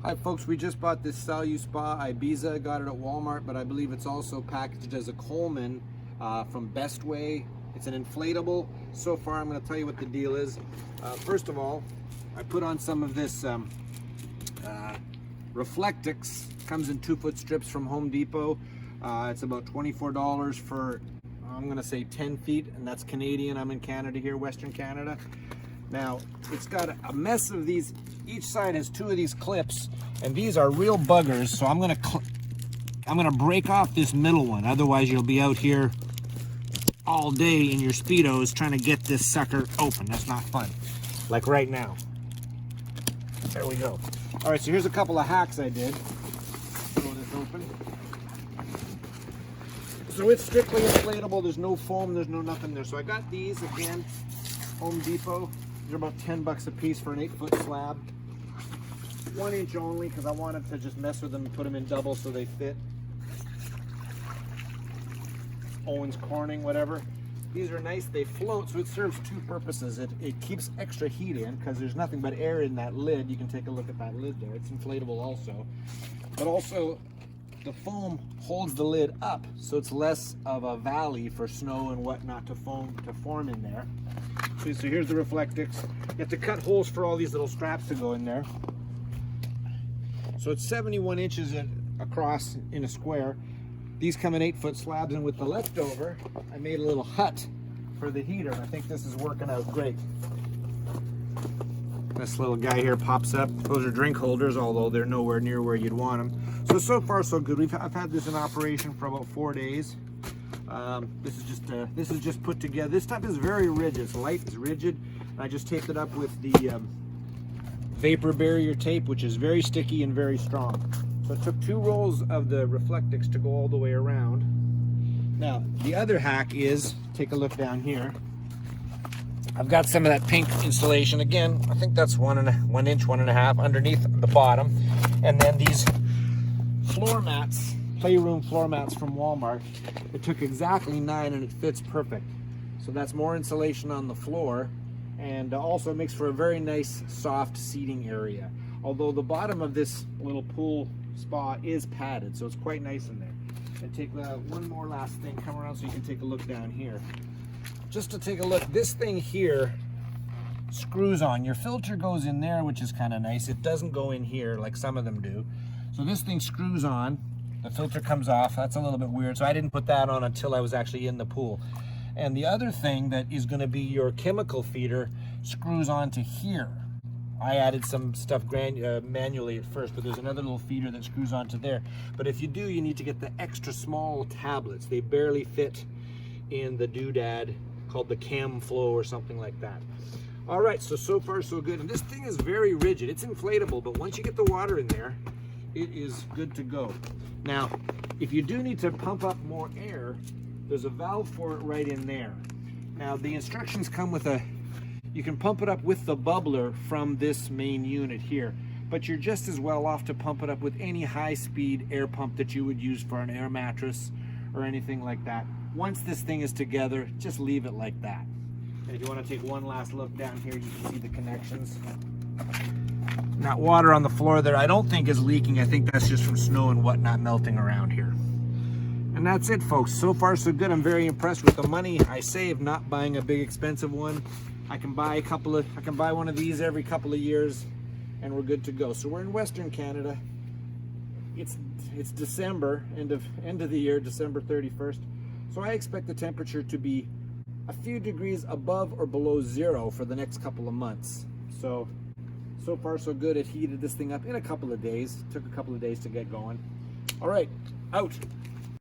Hi folks, we just bought this Saluspa Ibiza, got it at Walmart, but I believe it's also packaged as a Coleman from Bestway. It's an inflatable. So far I'm going to tell you what the deal is. First of all, I put on some of this Reflectix. Comes in 2-foot strips from Home Depot. It's about $24 for, I'm going to say 10 feet, and that's Canadian. I'm in Canada here, Western Canada. Now, it's got a mess of these. Each side has 2 of these clips, and these are real buggers, so I'm gonna break off this middle one. Otherwise, you'll be out here all day in your Speedos trying to get this sucker open. That's not fun. Like right now. There we go. All right, so here's a couple of hacks I did. Throw this open. So it's strictly inflatable. There's no foam, there's no nothing there. So I got these again, Home Depot. They're about 10 bucks a piece for an 8-foot slab. 1 inch only, because I wanted to just mess with them and put them in double so they fit. Owens Corning, whatever. These are nice, they float, so it serves 2 purposes. It keeps extra heat in, because there's nothing but air in that lid. You can take a look at that lid there. It's inflatable also. But also, the foam holds the lid up, so it's less of a valley for snow and whatnot to form in there. So here's the Reflectix. You have to cut holes for all these little straps to go in there. So it's 71 inches across in a square. These come in 8-foot slabs, and with the leftover, I made a little hut for the heater. I think this is working out great. This little guy here pops up. Those are drink holders, although they're nowhere near where you'd want them. So far so good. I've had this in operation for about 4 days. This is just put together. This stuff is very rigid. It's light, it's rigid. I just taped it up with the vapor barrier tape, which is very sticky and very strong. So it took 2 rolls of the Reflectix to go all the way around. Now, the other hack is, take a look down here. I've got some of that pink insulation. Again, I think that's 1 inch, 1.5 underneath the bottom. And then these floor mats, playroom floor mats from Walmart. It took exactly 9 and it fits perfect. So that's more insulation on the floor, and also makes for a very nice soft seating area. Although the bottom of this little pool spa is padded, so it's quite nice in there. And take one more last thing, come around so you can take a look down here. Just to take a look, this thing here screws on. Your filter goes in there, which is kind of nice. It doesn't go in here like some of them do. So this thing screws on. The filter comes off. That's a little bit weird, so I didn't put that on until I was actually in the pool. And the other thing that is going to be your chemical feeder screws onto here. I added some stuff manually at first, but there's another little feeder that screws onto there. But if you do, you need to get the extra small tablets. They barely fit in the doodad called the Cam Flow or something like that. All right, so far so good. And this thing is very rigid. It's inflatable, but once you get the water in there, it is good to go. Now, if you do need to pump up more air, there's a valve for it right in there. Now, the instructions come with you can pump it up with the bubbler from this main unit here, but you're just as well off to pump it up with any high-speed air pump that you would use for an air mattress or anything like that. Once this thing is together, just leave it like that. And if you want to take one last look down here, you can see the connections. That water on the floor there, I don't think is leaking. I think that's just from snow and whatnot melting around here. And that's it, folks. So far so good. I'm very impressed with the money I saved not buying a big expensive one. I can buy one of these every couple of years, and we're good to go. So we're in Western Canada. It's December, end of the year, December 31st. So I expect the temperature to be a few degrees above or below 0 for the next couple of months. So far so good. It heated this thing up in a couple of days. Took a couple of days to get going. All right, out.